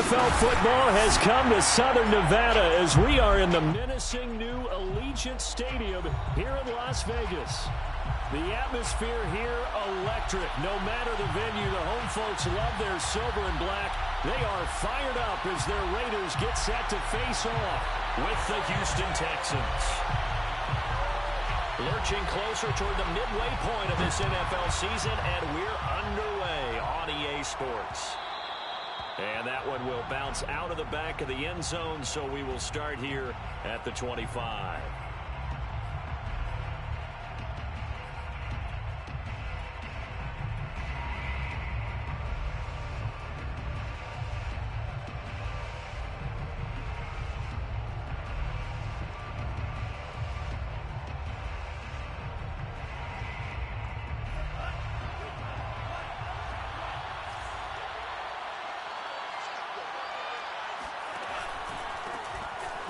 NFL football has come to Southern Nevada as we are in the menacing new Allegiant Stadium here in Las Vegas. The atmosphere here electric. No matter the venue, the home folks love their silver and black. They are fired up as their Raiders get set to face off with the Houston Texans. Lurching closer toward the midway point of this NFL season, and we're underway on EA Sports. And that one will bounce out of the back of the end zone, so we will start here at the 25.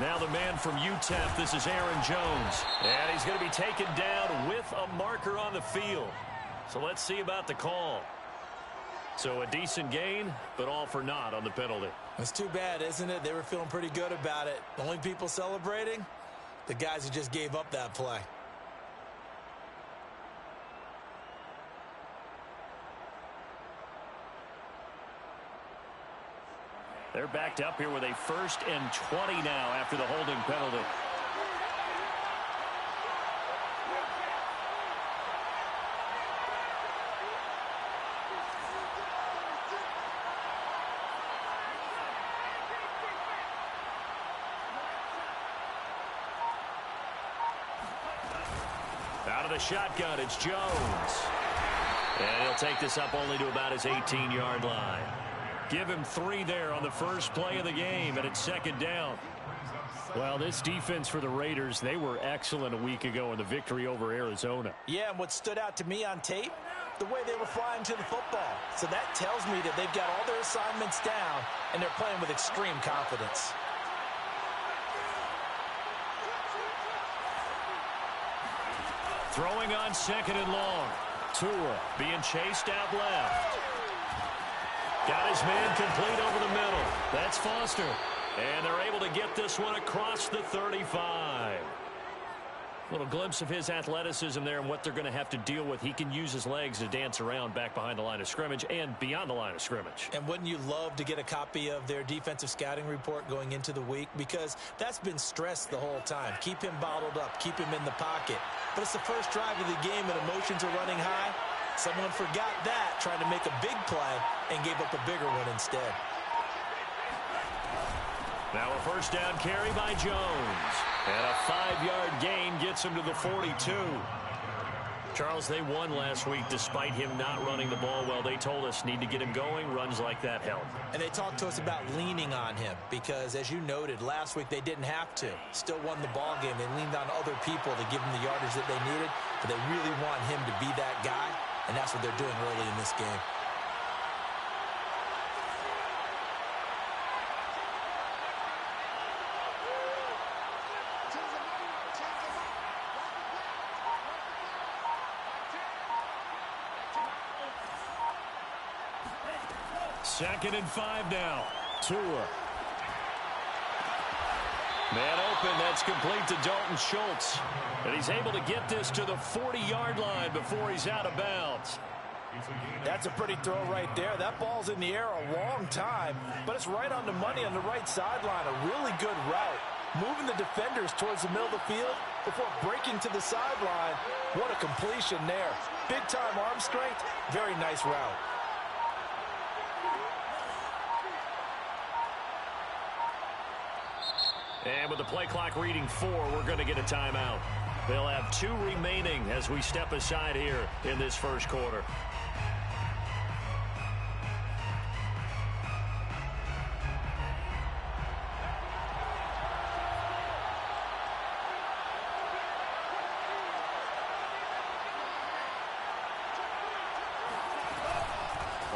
Now the man from UTEP, this is Aaron Jones. And he's going to be taken down with a marker on the field. So let's see about the call. So a decent gain, but all for naught on the penalty. It's too bad, isn't it? They were feeling pretty good about it. The only people celebrating, the guys who just gave up that play. They're backed up here with a 1st and 20 now after the holding penalty. Out of the shotgun, it's Jones. And he'll take this up only to about his 18-yard line. Give him 3 there on the first play of the game, and it's 2nd down. Well, this defense for the Raiders, they were excellent a week ago in the victory over Arizona. Yeah, and what stood out to me on tape, the way they were flying to the football. So that tells me that they've got all their assignments down, and they're playing with extreme confidence. Throwing on 2nd and long. Tua being chased out left. Got his man complete over the middle. That's Foster. And they're able to get this one across the 35. Little glimpse of his athleticism there and what they're going to have to deal with. He can use his legs to dance around back behind the line of scrimmage and beyond the line of scrimmage. And wouldn't you love to get a copy of their defensive scouting report going into the week? Because that's been stressed the whole time. Keep him bottled up. Keep him in the pocket. But it's the first drive of the game and emotions are running high. Someone forgot that, trying to make a big play, and gave up a bigger one instead. Now a 1st down carry by Jones. And a 5-yard gain gets him to the 42. Charles, they won last week despite him not running the ball well. They told us need to get him going. Runs like that help. And they talked to us about leaning on him because, as you noted, last week they didn't have to. Still won the ball game. They leaned on other people to give him the yardage that they needed, but they really want him to be that guy. And that's what they're doing early in this game. Second and 5 now. Tua. Man open, that's complete to Dalton Schultz. And he's able to get this to the 40-yard line before he's out of bounds. That's a pretty throw right there. That ball's in the air a long time, but it's right on the money on the right sideline. A really good route. Moving the defenders towards the middle of the field before breaking to the sideline. What a completion there. Big-time arm strength. Very nice route. And with the play clock reading 4, we're going to get a timeout. They'll have 2 remaining as we step aside here in this first quarter.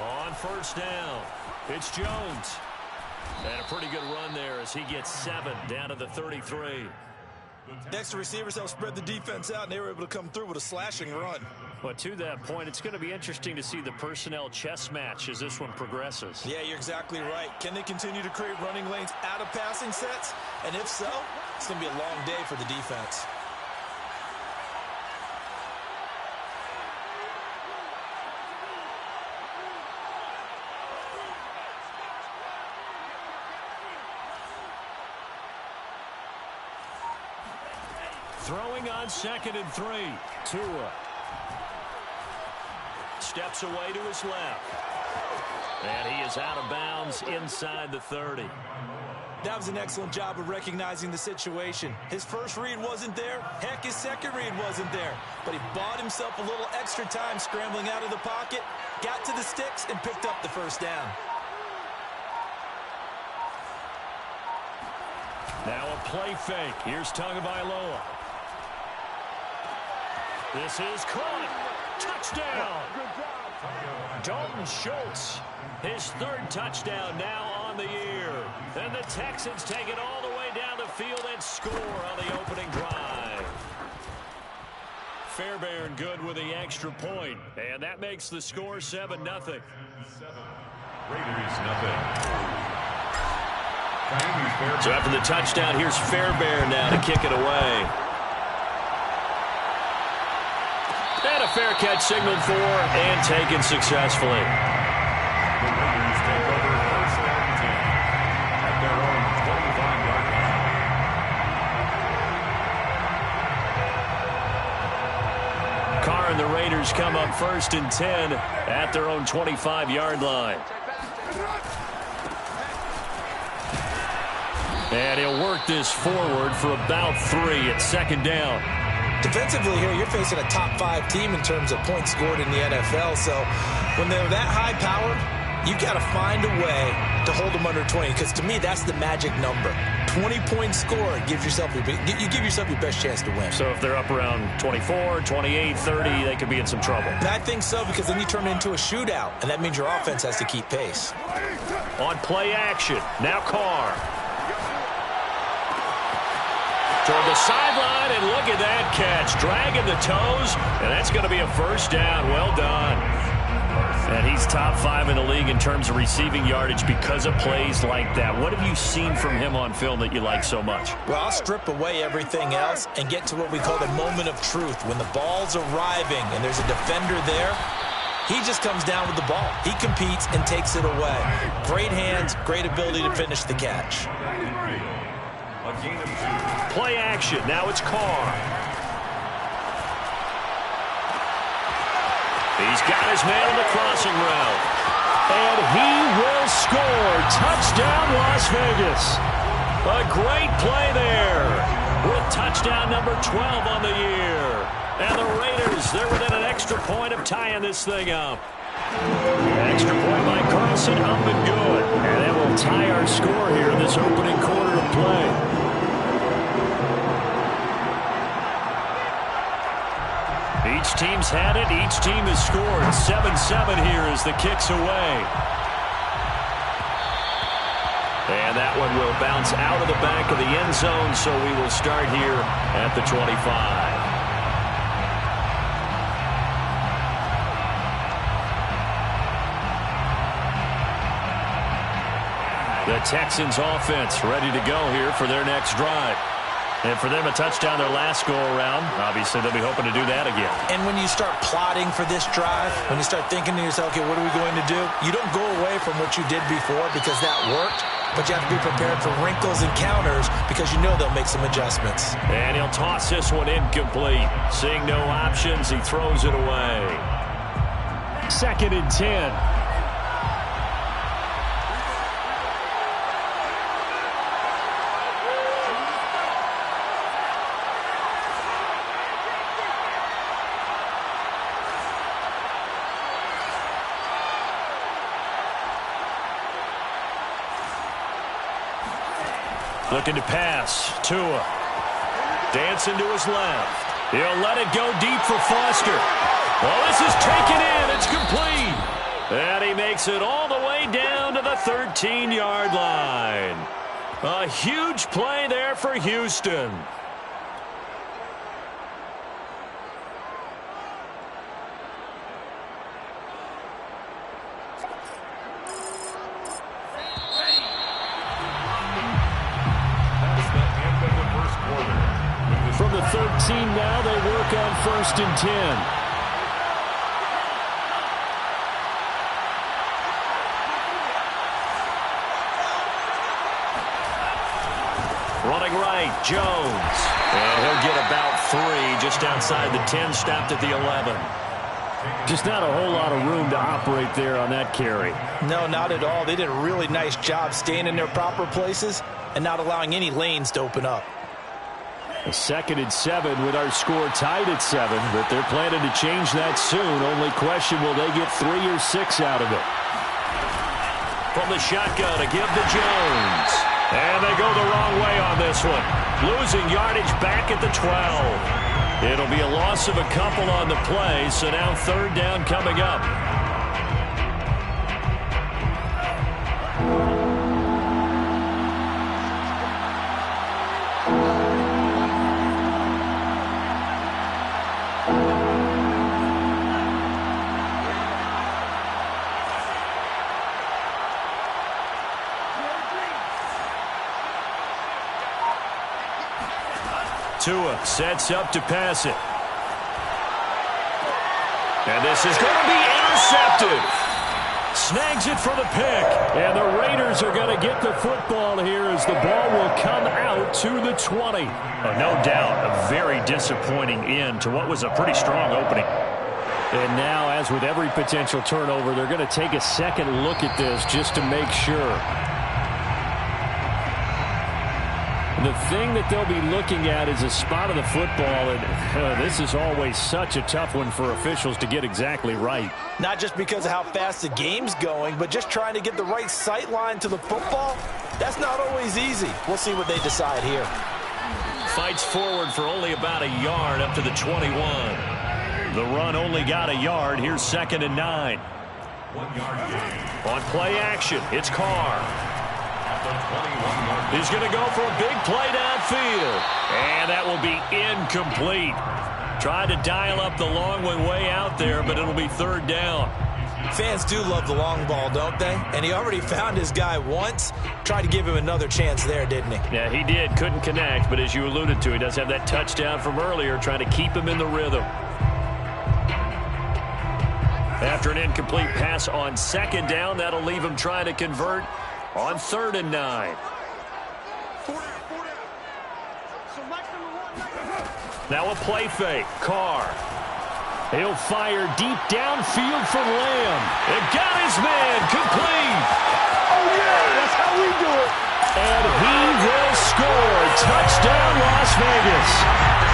On 1st down, it's Jones. And a pretty good run there as he gets 7 down to the 33. Next, the receivers helped spread the defense out, and they were able to come through with a slashing run. But to that point, it's going to be interesting to see the personnel chess match as this one progresses. Yeah, you're exactly right. Can they continue to create running lanes out of passing sets? And if so, it's going to be a long day for the defense. Throwing on 2nd and 3. Tua steps away to his left. And he is out of bounds inside the 30. That was an excellent job of recognizing the situation. His first read wasn't there. Heck, his second read wasn't there. But he bought himself a little extra time scrambling out of the pocket, got to the sticks, and picked up the first down. Now a play fake. Here's Tagovailoa. This is caught. Touchdown. Dalton Schultz, his 3rd touchdown now on the year. And the Texans take it all the way down the field and score on the opening drive. Fairbairn good with the extra point. And that makes the score 7-0. Raiders 0. So after the touchdown, here's Fairbairn now to kick it away. And a fair catch signaled for and taken successfully. The Raiders take over 1st and 10 at their own 25-yard line. Carr and the Raiders come up 1st and 10 at their own 25-yard line. And he'll work this forward for about 3 at 2nd down. Defensively here, you're facing a top 5 team in terms of points scored in the NFL. So when they're that high-powered, you've got to find a way to hold them under 20. Because to me, that's the magic number. 20-point score gives yourself you give yourself your best chance to win. So if they're up around 24, 28, 30, they could be in some trouble. And I think so, because then you turn it into a shootout, and that means your offense has to keep pace. On play action, now Carr. Toward the sideline, and look at that catch. Dragging the toes, and that's going to be a first down. Well done. And he's top 5 in the league in terms of receiving yardage because of plays like that. What have you seen from him on film that you like so much? Well, I'll strip away everything else and get to what we call the moment of truth. When the ball's arriving and there's a defender there, he just comes down with the ball. He competes and takes it away. Great hands, great ability to finish the catch. A gain of 2. Play action. Now it's Carr. He's got his man on the crossing route. And he will score. Touchdown, Las Vegas. A great play there with touchdown number 12 on the year. And the Raiders, they're within an extra point of tying this thing up. Extra point by Carlson, up and good. And that will tie our score here in this opening quarter of play. Each team's had it. Each team has scored. 7-7 here as the kick's away. And that one will bounce out of the back of the end zone, so we will start here at the 25. The Texans offense ready to go here for their next drive. And for them, a touchdown their last go-around. Obviously, they'll be hoping to do that again. And when you start plotting for this drive, when you start thinking to yourself, okay, what are we going to do? You don't go away from what you did before because that worked, but you have to be prepared for wrinkles and counters because you know they'll make some adjustments. And he'll toss this one incomplete. Seeing no options, he throws it away. 2nd and 10. Looking to pass. Tua. Dancing to his left. He'll let it go deep for Foster. Well, this is taken in. It's complete. And he makes it all the way down to the 13-yard line. A huge play there for Houston. scene now. They work on 1st and 10. Running right, Jones. And he'll get about 3 just outside the 10, stopped at the 11. Just not a whole lot of room to operate there on that carry. No, not at all. They did a really nice job staying in their proper places and not allowing any lanes to open up. A 2nd and 7 with our score tied at 7, but they're planning to change that soon. Only question, will they get 3 or 6 out of it? From the shotgun to give to Jones. And they go the wrong way on this one. Losing yardage back at the 12. It'll be a loss of a couple on the play, so now 3rd down coming up. Tua sets up to pass it. And this is going to be intercepted. Snags it for the pick. And the Raiders are going to get the football here as the ball will come out to the 20. No doubt a very disappointing end to what was a pretty strong opening. And now, as with every potential turnover, they're going to take a second look at this just to make sure. The thing that they'll be looking at is a spot of the football, and this is always such a tough one for officials to get exactly right. Not just because of how fast the game's going, but just trying to get the right sight line to the football. That's not always easy. We'll see what they decide here. Fights forward for only about a yard up to the 21. The run only got a yard. Here's 2nd and 9. 1 yard gain. On play action, it's Carr. He's going to go for a big play downfield. And that will be incomplete. Tried to dial up the long way out there, but it'll be 3rd down. Fans do love the long ball, don't they? And he already found his guy once. Tried to give him another chance there, didn't he? Yeah, he did. Couldn't connect, but as you alluded to, he does have that touchdown from earlier, trying to keep him in the rhythm. After an incomplete pass on 2nd down, that'll leave him trying to convert on 3rd and 9. Now a play fake. Carr. He'll fire deep downfield for Lamb. It got his man complete. Oh, yeah, that's how we do it. And he will score. Touchdown, Las Vegas.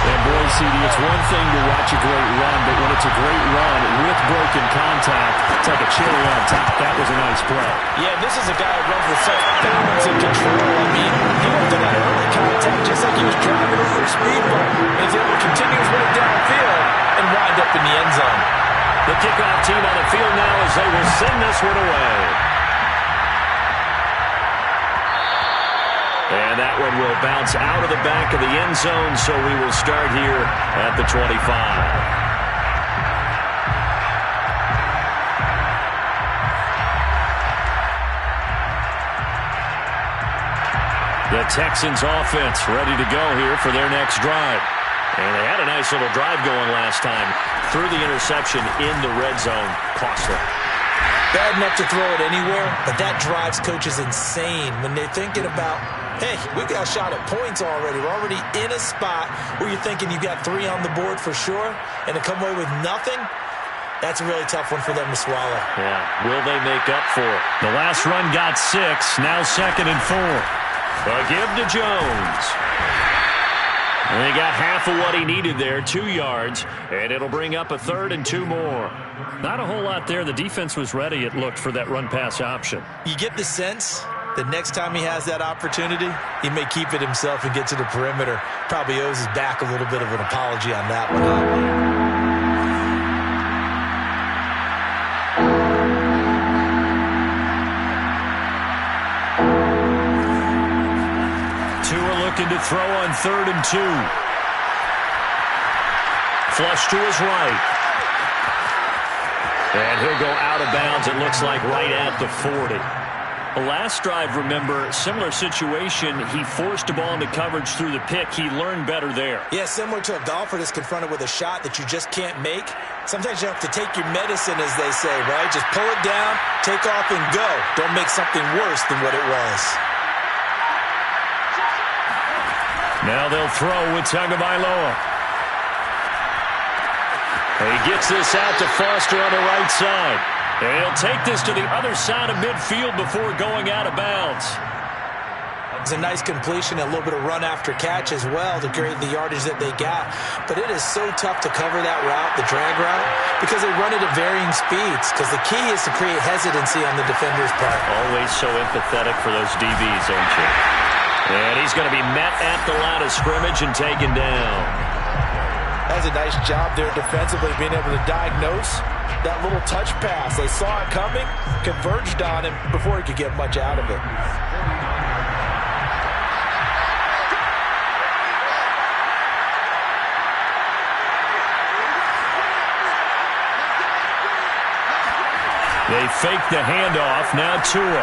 And boy, CD, it's one thing to watch a great run, but when it's a great run with broken contact, it's like a cherry on top. That was a nice play. Yeah, this is a guy who runs with such balance and control. I mean, he went to that early contact just like he was driving over a speed bump. And he's able to continue his way downfield and wind up in the end zone. The kickoff team on the field now as they will send this one away. And that one will bounce out of the back of the end zone, so we will start here at the 25. The Texans offense ready to go here for their next drive. And they had a nice little drive going last time. Threw the interception in the red zone. Costly. Bad enough to throw it anywhere, but that drives coaches insane when they're thinking about, hey, we got a shot at points already. We're already in a spot where you're thinking you got 3 on the board for sure, and to come away with nothing, that's a really tough one for them to swallow. Yeah, will they make up for it? The last run got 6, now 2nd and 4. A give to Jones. And he got half of what he needed there, 2 yards, and it'll bring up a 3rd and 2 more. Not a whole lot there. The defense was ready, it looked, for that run-pass option. You get the sense that next time he has that opportunity, he may keep it himself and get to the perimeter. Probably owes his back a little bit of an apology on that one. Looking to throw on 3rd and 2. Flush to his right. And he'll go out of bounds, it looks like, right at the 40. Last drive, remember, similar situation. He forced a ball into coverage through the pick. He learned better there. Yeah, similar to a golfer that's confronted with a shot that you just can't make. Sometimes you have to take your medicine, as they say, right? Just pull it down, take off, and go. Don't make something worse than what it was. Now they'll throw with Tagovailoa. He gets this out to Foster on the right side. And he'll take this to the other side of midfield before going out of bounds. It's a nice completion, a little bit of run after catch as well to create the yardage that they got. But it is so tough to cover that route, the drag route, because they run it at varying speeds. Because the key is to create hesitancy on the defender's part. Always so empathetic for those DBs, aren't you? And he's going to be met at the line of scrimmage and taken down. That's a nice job there defensively, being able to diagnose that little touch pass. They saw it coming, converged on him before he could get much out of it. They fake the handoff. Now Tua.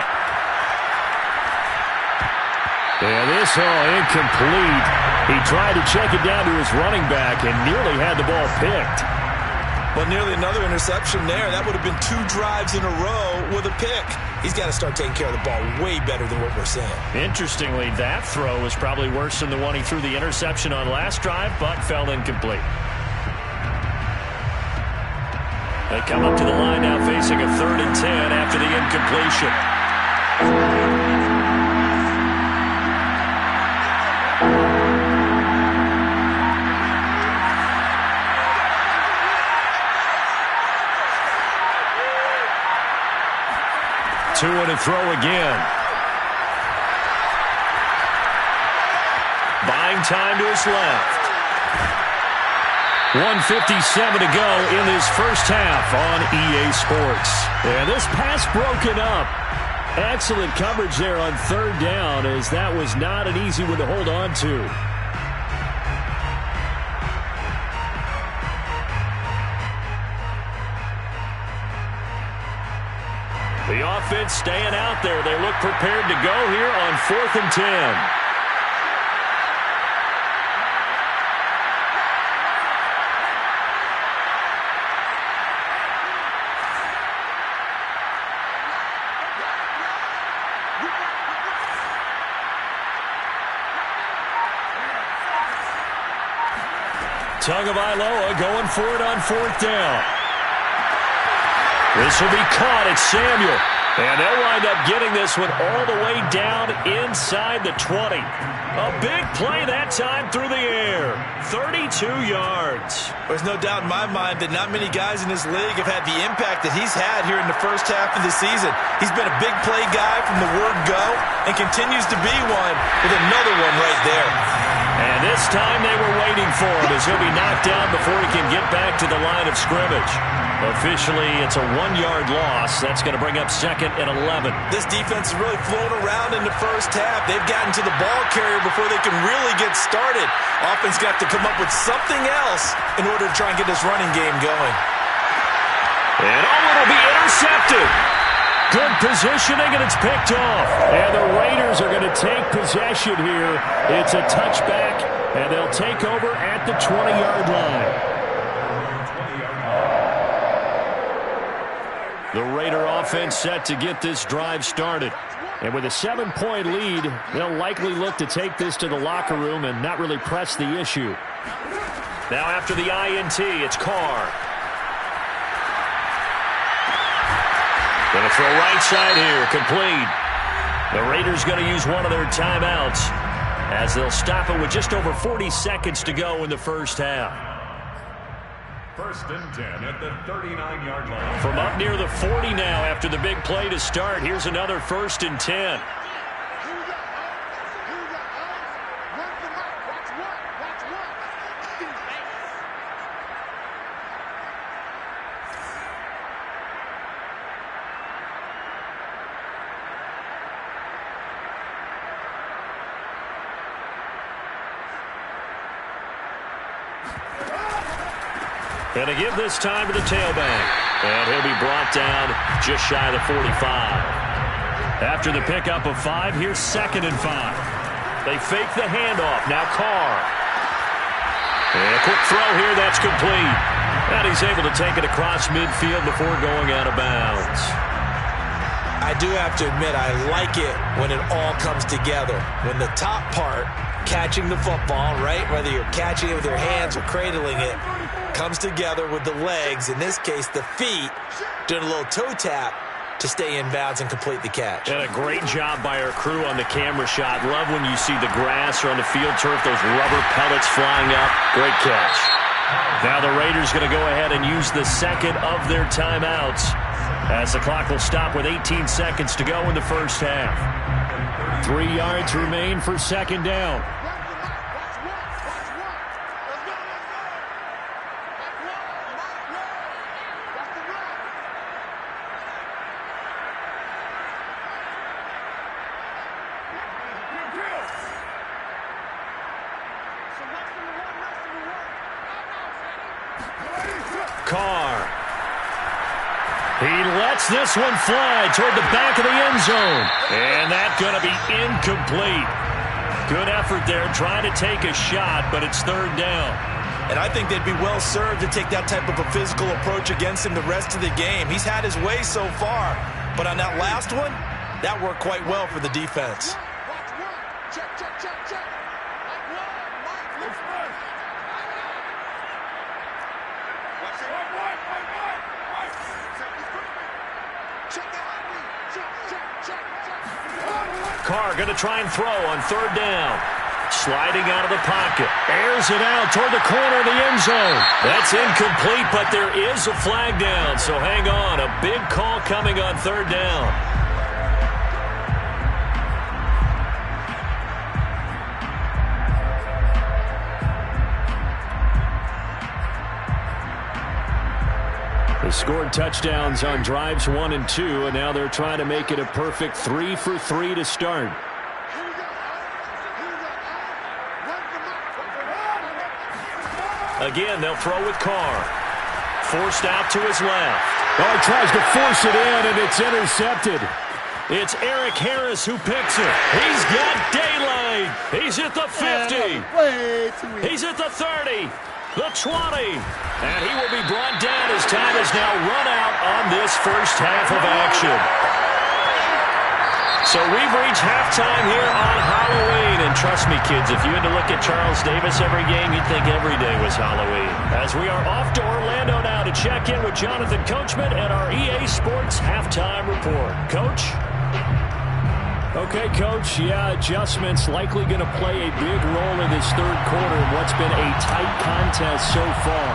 And this incomplete. He tried to check it down to his running back and nearly had the ball picked. Well, nearly another interception there. That would have been 2 drives in a row with a pick. He's got to start taking care of the ball way better than what we're seeing. Interestingly, that throw was probably worse than the one he threw the interception on last drive, but fell incomplete. They come up to the line now facing a 3rd and 10 after the incompletion. Tua to throw again. Buying time to his left. 1:57 to go in this first half on EA Sports. And this pass broken up. Excellent coverage there on 3rd down, as that was not an easy one to hold on to. The offense staying out there. They look prepared to go here on 4th and 10. Tagovailoa going for it on 4th down. This will be caught at Samuel. And they'll wind up getting this one all the way down inside the 20. A big play that time through the air. 32 yards. There's no doubt in my mind that not many guys in this league have had the impact that he's had here in the first half of the season. He's been a big play guy from the word go and continues to be one with another one right there. And this time they were waiting for him as he'll be knocked down before he can get back to the line of scrimmage. Officially, it's a 1-yard loss. That's going to bring up 2nd and 11. This defense has really flown around in the first half. They've gotten to the ball carrier before they can really get started. Offense got to come up with something else in order to try and get this running game going. And it'll be intercepted. Good positioning, and it's picked off. And the Raiders are going to take possession here. It's a touchback, and they'll take over at the 20-yard line. The Raider offense set to get this drive started. And with a 7-point lead, they'll likely look to take this to the locker room and not really press the issue. Now after the INT, it's Carr. Going to throw right side here, complete. The Raiders going to use one of their timeouts as they'll stop it with just over 40 seconds to go in the first half. 1st and 10 at the 39-yard line. From up near the 40 now after the big play to start. Here's another 1st and 10. And to give this time to the tailback. And he'll be brought down just shy of the 45. After the pickup of 5, here's 2nd and 5. They fake the handoff. Now Carr. And a quick throw here. That's complete. And he's able to take it across midfield before going out of bounds. I do have to admit, I like it when it all comes together. When the top part, catching the football, right, whether you're catching it with your hands or cradling it, comes together with the legs, in this case the feet, doing a little toe tap to stay in bounds and complete the catch. And a great job by our crew on the camera shot. Love when you see the grass or on the field turf, those rubber pellets flying up. Great catch. Now the Raiders going to go ahead and use the second of their timeouts, as the clock will stop with 18 seconds to go in the first half. 3 yards remain for 2nd down. Carr. He lets this one fly toward the back of the end zone. And that's going to be incomplete. Good effort there trying to take a shot, but it's 3rd down. And I think they'd be well served to take that type of a physical approach against him the rest of the game. He's had his way so far, but on that last one, that worked quite well for the defense. Carr going to try and throw on 3rd down. Sliding out of the pocket. Airs it out toward the corner of the end zone. That's incomplete, but there is a flag down. So hang on. A big call coming on 3rd down. They scored touchdowns on drives 1 and 2, and now they're trying to make it a perfect 3 for 3 to start. Again, they'll throw with Carr. Forced out to his left. Oh, he tries to force it in, and it's intercepted. It's Eric Harris who picks it. He's got daylight. He's at the 50. He's at the 30. The 20. And he will be brought down as time has now run out on this first half of action. So we've reached halftime here on Halloween. And trust me, kids, if you had to look at Charles Davis every game, you'd think every day was Halloween. As we are off to Orlando now to check in with Jonathan Coachman and our EA Sports Halftime Report. Coach? Okay, Coach, adjustments likely going to play a big role in this 3rd quarter in what's been a tight contest so far.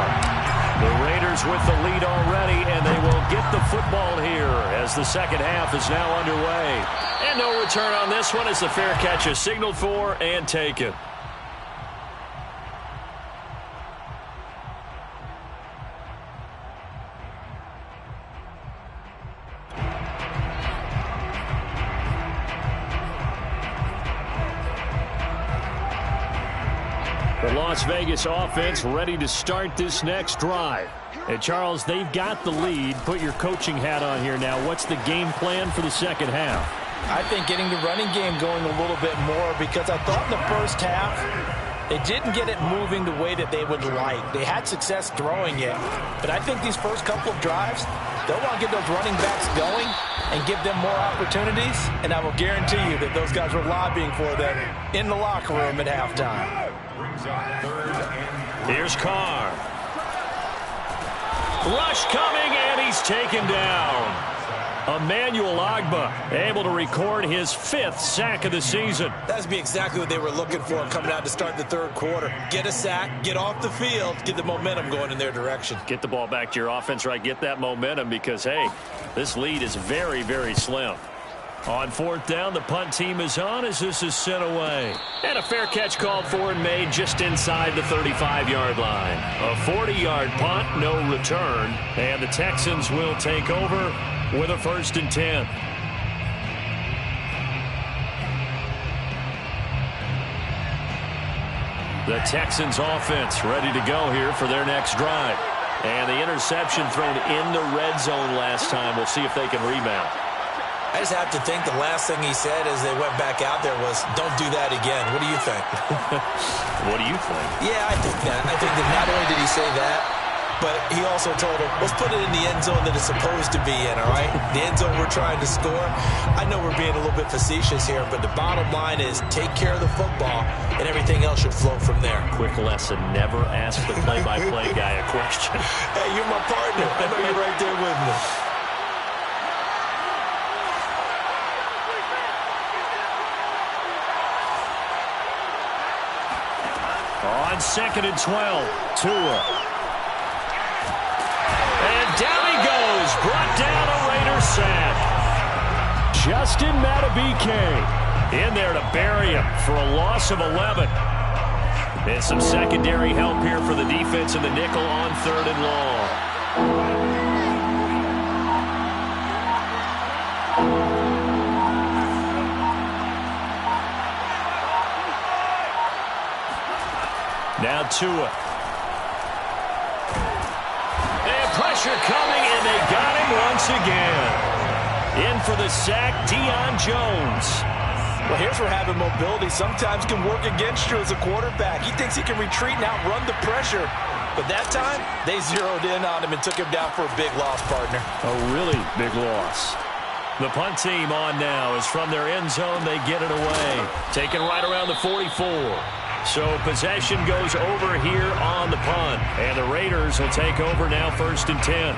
The Raiders with the lead already, and they will get the football here as the second half is now underway. And no return on this one as the fair catch is signaled for and taken. The Las Vegas offense ready to start this next drive. And, Charles, they've got the lead. Put your coaching hat on here now. What's the game plan for the second half? I think getting the running game going a little bit more, because I thought in the first half they didn't get it moving the way that they would like. They had success throwing it, but I think these first couple of drives, they'll want to get those running backs going and give them more opportunities, and I will guarantee you that those guys were lobbying for them in the locker room at halftime. Here's Carr. Rush coming, and he's taken down. Emmanuel Ogbah able to record his 5th sack of the season. That's be exactly what they were looking for coming out to start the 3rd quarter. Get a sack, get off the field, get the momentum going in their direction. Get the ball back to your offense, right? Get that momentum because, hey, this lead is very, very slim. On 4th down, the punt team is on as this is sent away. And a fair catch called for and made just inside the 35-yard line. A 40-yard punt, no return. And the Texans will take over with a 1st and 10. The Texans offense ready to go here for their next drive. And the interception thrown in the red zone last time. We'll see if they can rebound. I just have to think the last thing he said as they went back out there was, don't do that again. What do you think? What do you think? Yeah, I think that. I think that not only did he say that, but he also told him, let's put it in the end zone that it's supposed to be in, all right? The end zone we're trying to score. I know we're being a little bit facetious here, but the bottom line is take care of the football, and everything else should flow from there. Quick lesson, never ask the play-by-play guy a question. Hey, you're my partner. I know you're right there with me. On 2nd and 12, Tua. And down he goes, brought down a Raider sack. Justin Madubuike in there to bury him for a loss of 11. And some secondary help here for the defense in the nickel on 3rd and long. Now Tua. And pressure coming, and they got him once again. In for the sack, Deion Jones. Well, here's where having mobility sometimes can work against you as a quarterback. He thinks he can retreat and outrun the pressure. But that time, they zeroed in on him and took him down for a big loss, partner. A really big loss. The punt team on now is from their end zone. They get it away. Taken right around the 44. So possession goes over here on the punt. And the Raiders will take over now 1st and 10.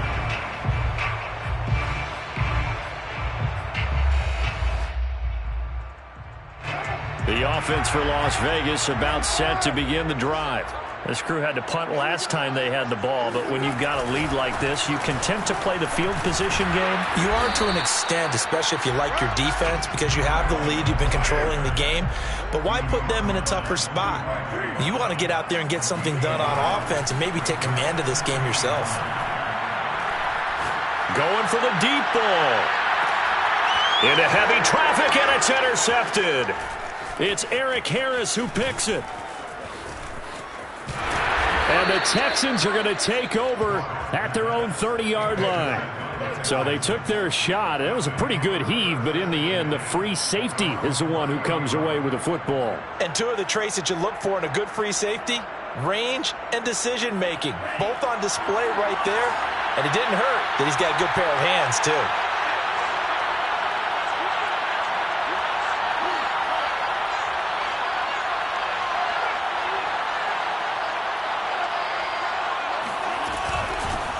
The offense for Las Vegas about set to begin the drive. This crew had to punt last time they had the ball, but when you've got a lead like this, you content to play the field position game? You are to an extent, especially if you like your defense, because you have the lead, you've been controlling the game. But why put them in a tougher spot? You want to get out there and get something done on offense and maybe take command of this game yourself. Going for the deep ball. Into heavy traffic, and it's intercepted. It's Eric Harris who picks it. And the Texans are going to take over at their own 30-yard line. So they took their shot. It was a pretty good heave, but in the end, the free safety is the one who comes away with the football. And two of the traits that you look for in a good free safety, range and decision-making. Both on display right there. And it didn't hurt that he's got a good pair of hands, too.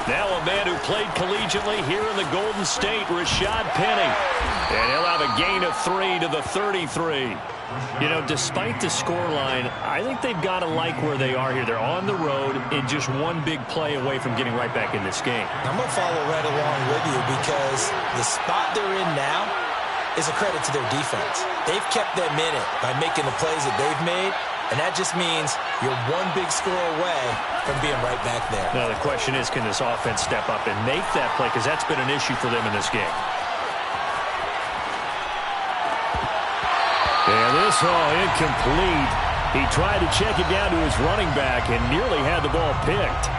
Now a man who played collegiately here in the Golden State, Rashad Penny. And he'll have a gain of 3 to the 33. You know, despite the scoreline, I think they've got to like where they are here. They're on the road and just one big play away from getting right back in this game. I'm going to follow right along with you because the spot they're in now is a credit to their defense. They've kept them in it by making the plays that they've made. And that just means you're one big score away from being right back there. Now, the question is, can this offense step up and make that play? Because that's been an issue for them in this game. And this, incomplete. He tried to check it down to his running back and nearly had the ball picked.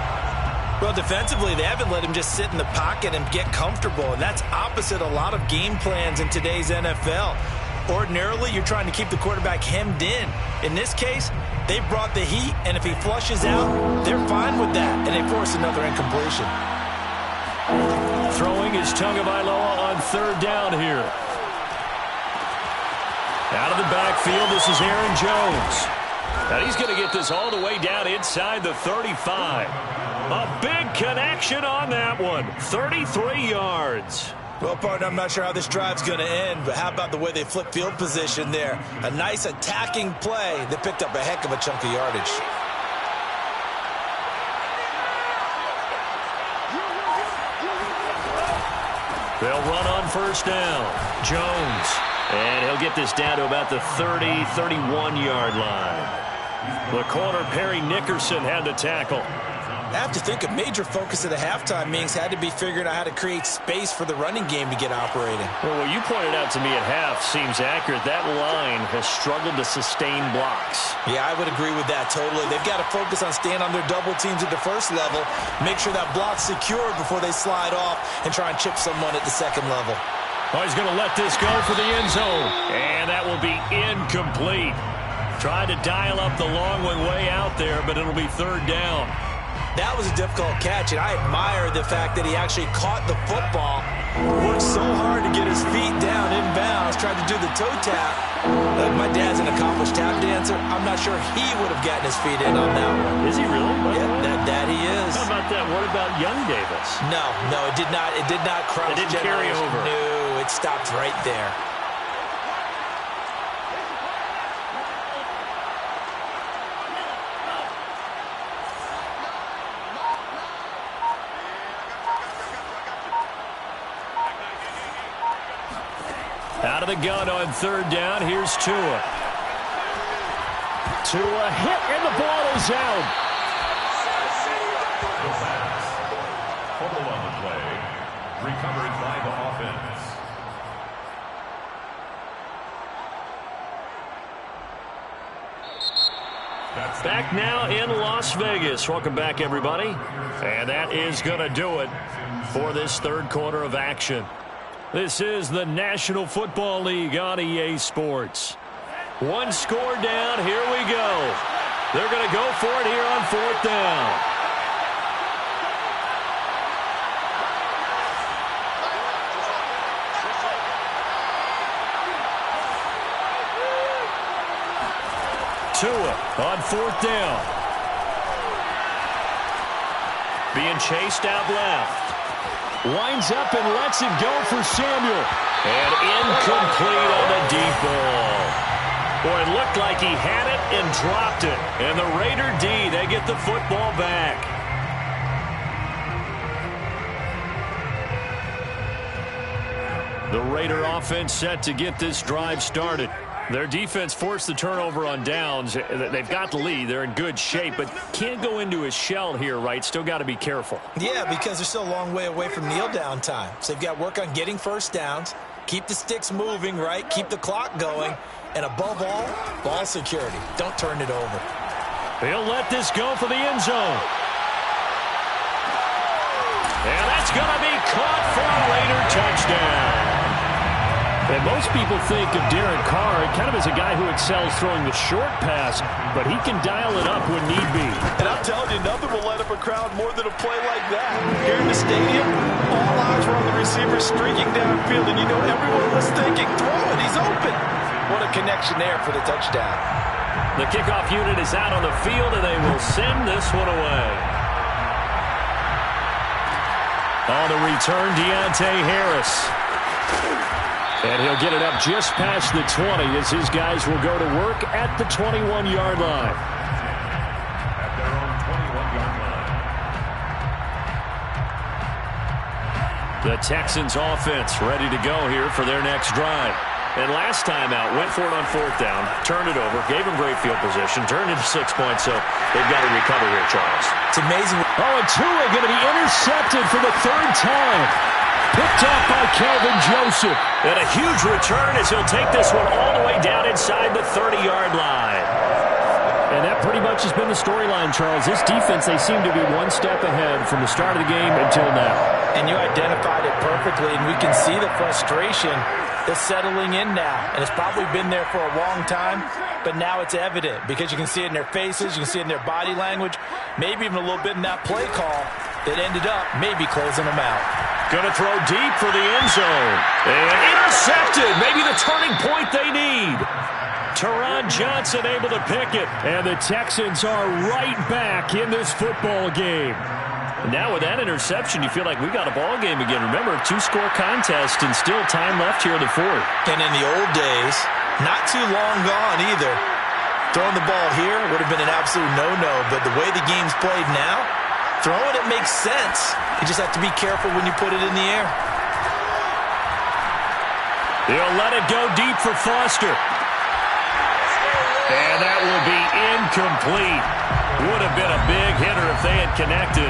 Well, defensively, they haven't let him just sit in the pocket and get comfortable. And that's opposite a lot of game plans in today's NFL. Ordinarily, you're trying to keep the quarterback hemmed in. In this case, they brought the heat, and if he flushes out, they're fine with that, and they force another incompletion. Throwing is Tagovailoa on 3rd down here. Out of the backfield, this is Aaron Jones. Now he's going to get this all the way down inside the 35. A big connection on that one. 33 yards. Well, partner, I'm not sure how this drive's going to end, but how about the way they flip field position there? A nice attacking play that picked up a heck of a chunk of yardage. They'll run on 1st down. Jones. And he'll get this down to about the 30, 31-yard line. The corner, Perry Nickerson, had the tackle. I have to think a major focus of the halftime meetings had to be figuring out how to create space for the running game to get operating. Well, what you pointed out to me at half seems accurate. That line has struggled to sustain blocks. Yeah, I would agree with that totally. They've got to focus on staying on their double teams at the first level, make sure that block's secure before they slide off and try and chip someone at the second level. Oh, he's going to let this go for the end zone. And that will be incomplete. Tried to dial up the long one way out there, but it'll be third down. That was a difficult catch, and I admire the fact that he actually caught the football. Worked so hard to get his feet down inbounds, tried to do the toe tap. My dad's an accomplished tap dancer. I'm not sure he would have gotten his feet in on that one. Is he really? Yeah, that he is. How about that? What about young Davis? No, it did not. It did not cross. It didn't carry over. No, it stopped right there. Out of the gun on third down. Here's Tua. Tua hit, and the ball is out. Fumble on the play. Recovered by the offense. Back now in Las Vegas. Welcome back, everybody. And that is going to do it for this third quarter of action. This is the National Football League on EA Sports. One score down. Here we go. They're going to go for it here on fourth down. Tua on fourth down. Being chased out left. Winds up and lets it go for Samuel. And incomplete on the deep ball. Boy, it looked like he had it and dropped it. And the Raider D, they get the football back. The Raider offense set to get this drive started. Their defense forced the turnover on downs. They've got the lead. They're in good shape, but can't go into a shell here, right? Still got to be careful. Yeah, because they're still a long way away from kneel down time. So they've got to work on getting first downs, keep the sticks moving, right? Keep the clock going, and above all, ball security. Don't turn it over. He'll let this go for the end zone. And that's going to be caught for a Raider touchdown. And most people think of Derek Carr kind of as a guy who excels throwing the short pass, but he can dial it up when need be. And I'm telling you, nothing will light up a crowd more than a play like that. Here in the stadium, all eyes were on the receiver streaking downfield, and you know everyone was thinking, throw it, he's open. What a connection there for the touchdown. The kickoff unit is out on the field, and they will send this one away. On the return, Deontay Harris. And he'll get it up just past the 20 as his guys will go to work at the 21-yard line. At their own 21-yard line. The Texans offense ready to go here for their next drive. And last time out, went for it on fourth down, turned it over, gave him great field position, turned into 6 points, so they've got to recover here, Charles. It's amazing. Oh, and Tua going to be intercepted for the third time. Picked up by Kelvin Joseph. And a huge return as he'll take this one all the way down inside the 30-yard line. And that pretty much has been the storyline, Charles. This defense, they seem to be one step ahead from the start of the game until now. And you identified it perfectly, and we can see the frustration that's settling in now. And it's probably been there for a long time, but now it's evident because you can see it in their faces, you can see it in their body language, maybe even a little bit in that play call that ended up maybe closing them out. Going to throw deep for the end zone. And intercepted. Maybe the turning point they need. Teron Johnson able to pick it. And the Texans are right back in this football game. Now with that interception, you feel like we got a ball game again. Remember, 2-score contest and still time left here in the fourth. And in the old days, not too long gone either. Throwing the ball here would have been an absolute no-no. But the way the game's played now, throwing it makes sense. You just have to be careful when you put it in the air. He'll let it go deep for Foster. And that will be incomplete. Would have been a big hitter if they had connected.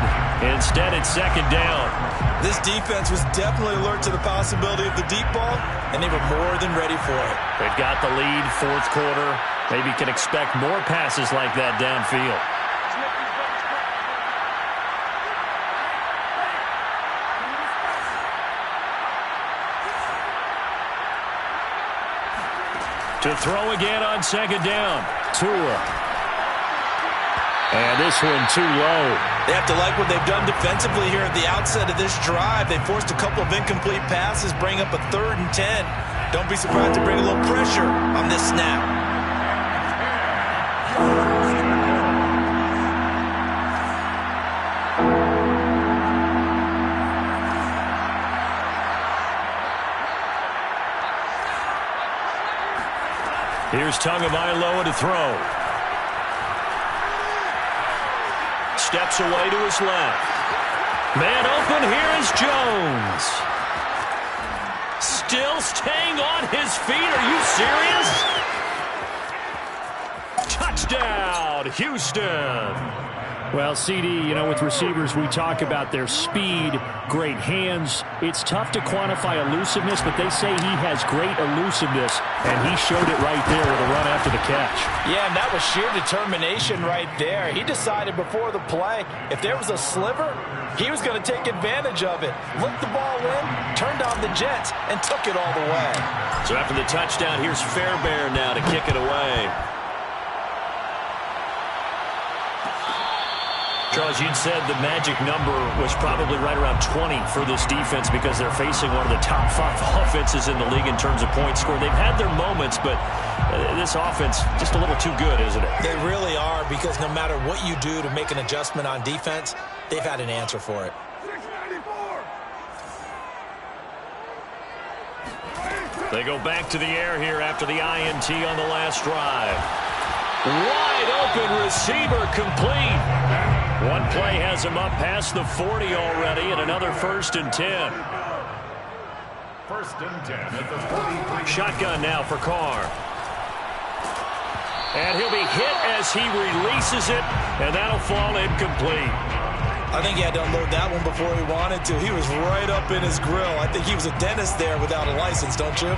Instead, it's second down. This defense was definitely alert to the possibility of the deep ball, and they were more than ready for it. They've got the lead, fourth quarter. Maybe can expect more passes like that downfield. To throw again on second down. Tua. And this one too low. They have to like what they've done defensively here at the outset of this drive. They forced a couple of incomplete passes, bring up a 3rd and 10. Don't be surprised to bring a little pressure on this snap. Here's Tagovailoa to throw. Steps away to his left. Man open, here is Jones. Still staying on his feet. Are you serious? Touchdown, Houston. Well, CD, you know, with receivers, we talk about their speed, great hands. It's tough to quantify elusiveness, but they say he has great elusiveness, and he showed it right there with a run after the catch. Yeah, and that was sheer determination right there. He decided before the play, if there was a sliver, he was going to take advantage of it. Looked the ball in, turned on the Jets, and took it all the way. So after the touchdown, here's Fairbairn now to kick it away. Charles, you'd said the magic number was probably right around 20 for this defense because they're facing one of the top 5 offenses in the league in terms of points scored. They've had their moments, but this offense just a little too good, isn't it? They really are, because no matter what you do to make an adjustment on defense, they've had an answer for it. They go back to the air here after the INT on the last drive. Wide open receiver complete. One play has him up past the 40 already, and another 1st and 10. 1st and 10 at the 43. Shotgun now for Carr. And he'll be hit as he releases it, and that'll fall incomplete. I think he had to unload that one before he wanted to. He was right up in his grill. I think he was a dentist there without a license, don't you?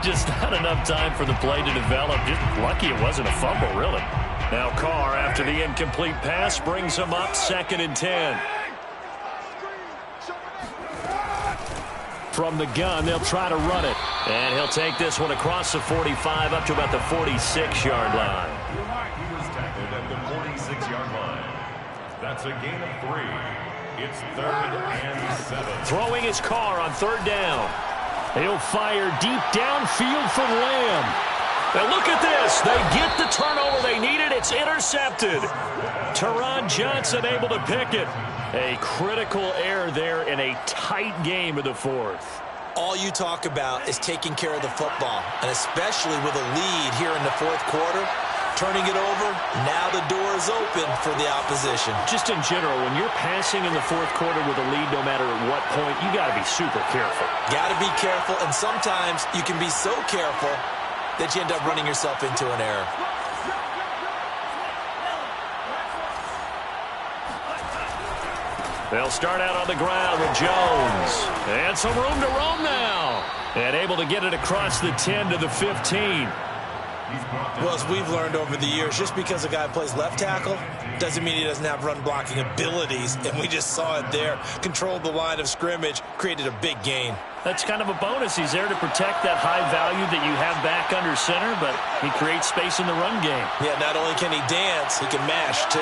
Just not enough time for the play to develop. Just lucky it wasn't a fumble, really. Now Carr, after the incomplete pass, brings him up 2nd and 10. From the gun, they'll try to run it. And he'll take this one across the 45 up to about the 46-yard line. He was tackled at the 46-yard line. That's a gain of 3. It's 3rd and 7. Throwing his Carr on 3rd down. He'll fire deep downfield for Lamb. Now look at this. They get the turnover they needed. It's intercepted. Teron Johnson able to pick it. A critical error there in a tight game in the 4th. All you talk about is taking care of the football, and especially with a lead here in the 4th quarter. Turning it over, now the door is open for the opposition. Just in general, when you're passing in the 4th quarter with a lead, no matter at what point, you got to be super careful. Got to be careful, and sometimes you can be so careful that you end up running yourself into an error. They'll start out on the ground with Jones. And some room to roam now. And able to get it across the 10 to the 15. Well, as we've learned over the years, just because a guy plays left tackle doesn't mean he doesn't have run blocking abilities. And we just saw it there. Controlled the line of scrimmage, created a big gain. That's kind of a bonus. He's there to protect that high value that you have back under center, but he creates space in the run game. Yeah, not only can he dance, he can mash, too.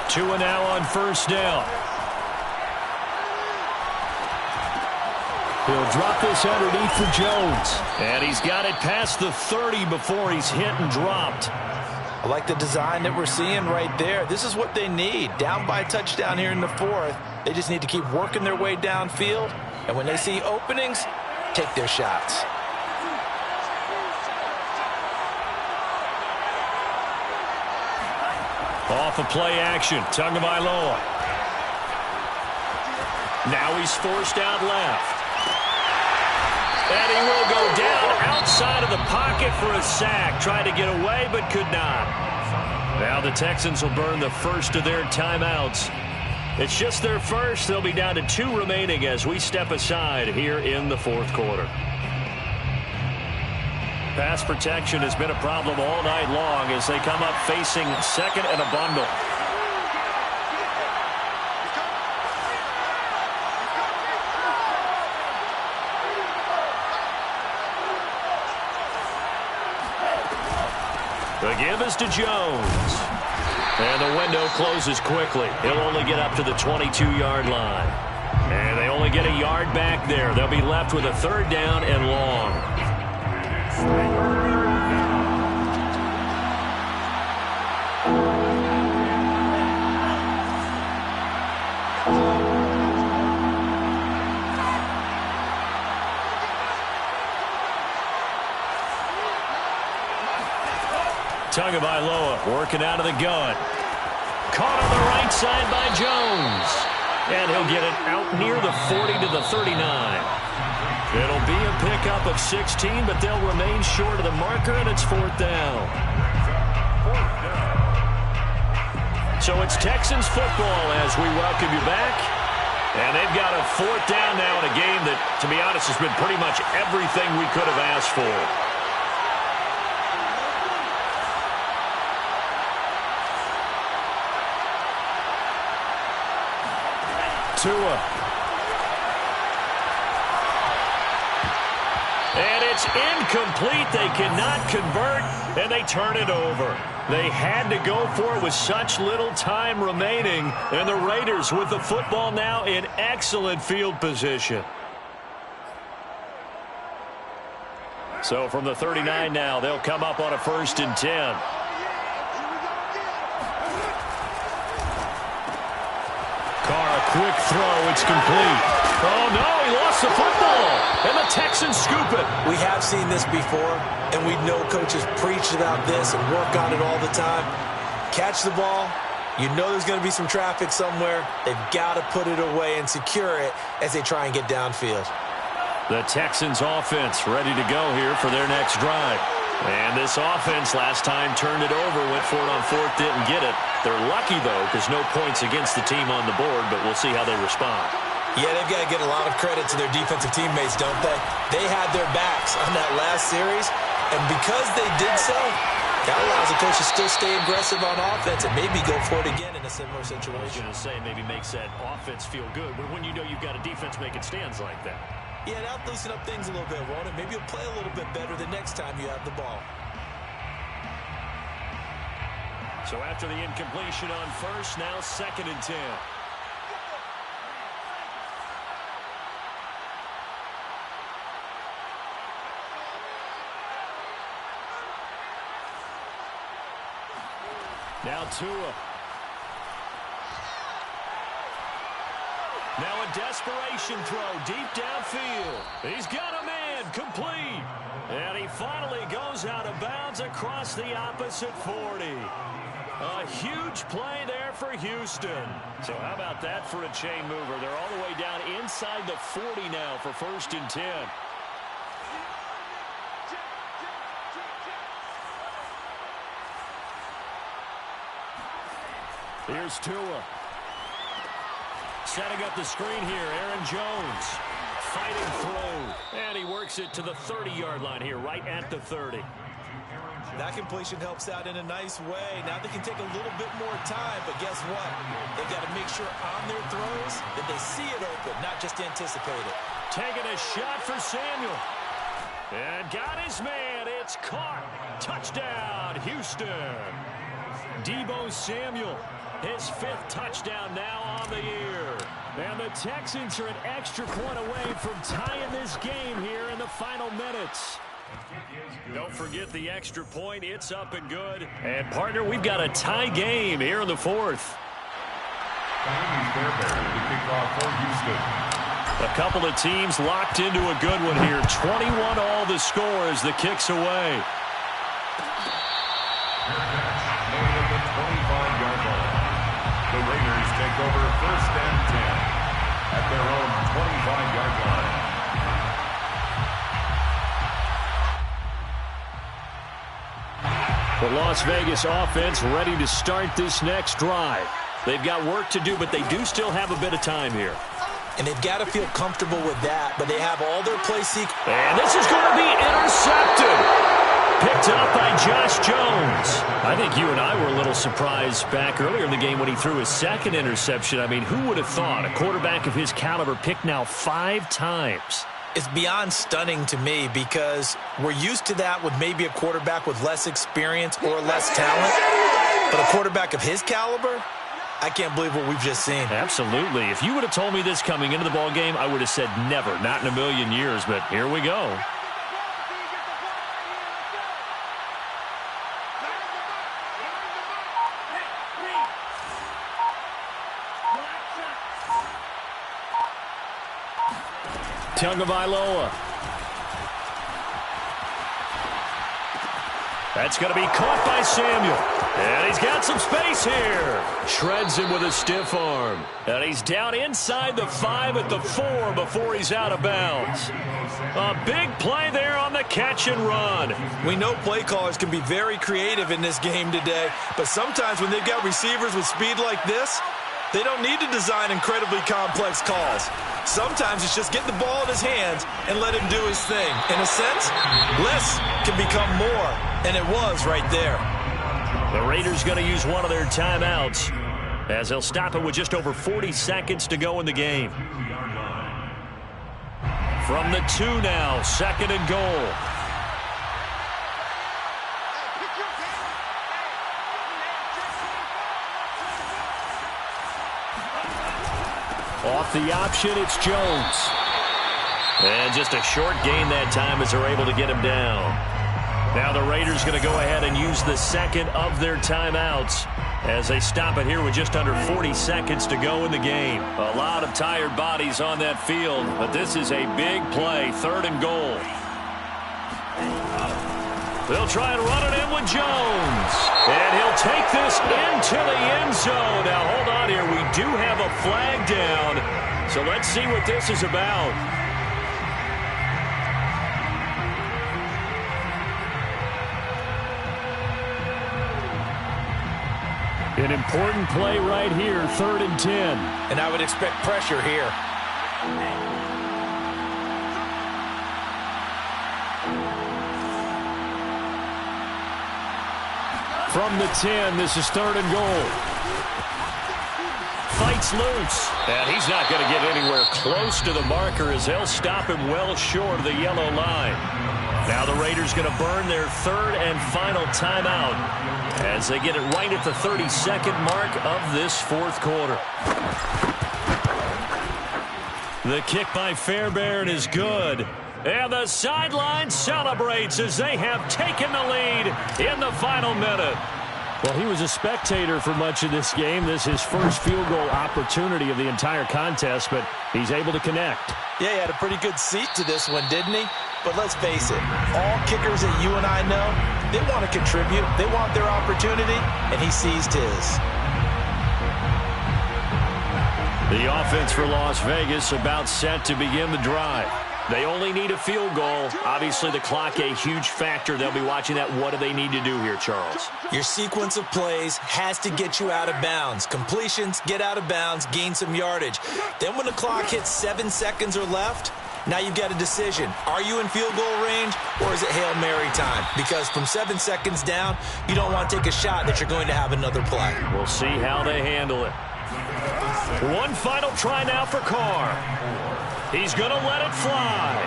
Tua now on 1st down. He'll drop this underneath for Jones. And he's got it past the 30 before he's hit and dropped. I like the design that we're seeing right there. This is what they need. Down by a touchdown here in the 4th. They just need to keep working their way downfield. And when they see openings, take their shots. Off of play action. Tagovailoa. Now he's forced out left. And he will go down outside of the pocket for a sack. Tried to get away, but could not. Now the Texans will burn the first of their timeouts. It's just their first. They'll be down to 2 remaining as we step aside here in the 4th quarter. Pass protection has been a problem all night long as they come up facing 2nd and a bundle. The give is to Jones. And the window closes quickly. He'll only get up to the 22-yard line. And they only get a yard back there. They'll be left with a 3rd down and long. Tagovailoa working out of the gun. Caught on the right side by Jones. And he'll get it out near the 40 to the 39. It'll be a pickup of 16, but they'll remain short of the marker, and it's 4th down. So it's Texans football as we welcome you back. And they've got a 4th down now in a game that, to be honest, has been pretty much everything we could have asked for. Tua. And it's incomplete. They cannot convert, and they turn it over. They had to go for it with such little time remaining, and the Raiders with the football now in excellent field position. So from the 39 now, they'll come up on a 1st and 10. Carr, a quick throw. It's complete. Oh, no, he lost the football. And the Texans scoop it. We have seen this before, and we know coaches preach about this and work on it all the time. Catch the ball. You know there's going to be some traffic somewhere. They've got to put it away and secure it as they try and get downfield. The Texans offense ready to go here for their next drive. And this offense last time turned it over, went for it on 4th, didn't get it. They're lucky, though, because no points against the team on the board, but we'll see how they respond. Yeah, they've got to get a lot of credit to their defensive teammates, don't they? They had their backs on that last series, and because they did so, that allows the coach to still stay aggressive on offense and maybe go for it again in a similar situation. I was going to say, maybe makes that offense feel good, but when you know you've got a defense making stands like that. Yeah, that'll loosen up things a little bit, won't it? Maybe you'll play a little bit better the next time you have the ball. So after the incompletion on 1st, now 2nd and 10. Now Tua. Now a desperation throw deep downfield. He's got a man, complete. And he finally goes out of bounds across the opposite 40. A huge play there for Houston. So how about that for a chain mover? They're all the way down inside the 40 now for 1st and 10. Here's Tua. Setting up the screen here, Aaron Jones. Fighting through. And he works it to the 30-yard line here, right at the 30. That completion helps out in a nice way. Now they can take a little bit more time, but guess what? They've got to make sure on their throws that they see it open, not just anticipate it. Taking a shot for Samuel. And got his man. It's caught. Touchdown, Houston. Deebo Samuel. His 5th touchdown now on the year. And the Texans are an extra point away from tying this game here in the final minutes. Don't forget the extra point. It's up and good. And, partner, we've got a tie game here in the 4th. A couple of teams locked into a good one here. 21 all the score as the kick's away. The Raiders take over 1st and 10 at their own 25-yard line. The Las Vegas offense ready to start this next drive. They've got work to do, but they do still have a bit of time here. And they've got to feel comfortable with that, but they have all their play seek. And this is going to be intercepted. Picked up by Josh Jones. I think you and I were a little surprised back earlier in the game when he threw his 2nd interception. I mean, who would have thought a quarterback of his caliber picked now 5 times? It's beyond stunning to me because we're used to that with maybe a quarterback with less experience or less talent. But a quarterback of his caliber, I can't believe what we've just seen. Absolutely. If you would have told me this coming into the ball game, I would have said never, not in a million years. But here we go. Tagovailoa. That's going to be caught by Samuel. And he's got some space here. Shreds him with a stiff arm. And he's down inside the 5 at the 4 before he's out of bounds. A big play there on the catch and run. We know play callers can be very creative in this game today, but sometimes when they've got receivers with speed like this, they don't need to design incredibly complex calls. Sometimes it's just get the ball in his hands and let him do his thing. In a sense, less can become more, and it was right there. The Raiders going to use one of their timeouts as they'll stop it with just over 40 seconds to go in the game. From the 2 now, 2nd and goal. Off the option, it's Jones. And just a short gain that time as they're able to get him down. Now the Raiders going to go ahead and use the 2nd of their timeouts as they stop it here with just under 40 seconds to go in the game. A lot of tired bodies on that field, but this is a big play, 3rd and goal. They'll try and run it in with Jones. And he'll take this into the end zone. Now, hold on here. We do have a flag down. So let's see what this is about. An important play right here, 3rd and 10. And I would expect pressure here. From the 10, this is 3rd and goal. Fights loose. And he's not going to get anywhere close to the marker as they'll stop him well short of the yellow line. Now the Raiders going to burn their 3rd and final timeout as they get it right at the 32nd mark of this 4th quarter. The kick by Fairbairn is good. And the sideline celebrates as they have taken the lead in the final minute. Well, he was a spectator for much of this game. This is his first field goal opportunity of the entire contest, but he's able to connect. Yeah, he had a pretty good seat to this one, didn't he? But let's face it, all kickers that you and I know, they want to contribute. They want their opportunity, and he seized his. The offense for Las Vegas about set to begin the drive. They only need a field goal. Obviously, the clock a huge factor. They'll be watching that. What do they need to do here, Charles? Your sequence of plays has to get you out of bounds. Completions, get out of bounds, gain some yardage. Then when the clock hits 7 seconds or left, now you've got a decision. Are you in field goal range or is it Hail Mary time? Because from 7 seconds down, you don't want to take a shot that you're going to have another play. We'll see how they handle it. One final try now for Carr. He's going to let it fly.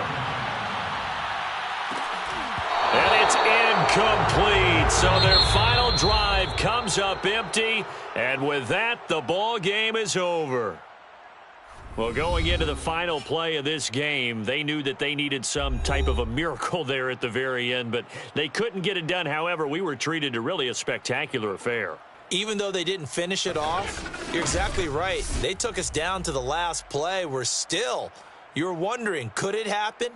And it's incomplete. So their final drive comes up empty. And with that, the ball game is over. Well, going into the final play of this game, they knew that they needed some type of a miracle there at the very end, but they couldn't get it done. However, we were treated to really a spectacular affair. Even though they didn't finish it off, you're exactly right. They took us down to the last play. We're still, you're wondering, could it happen?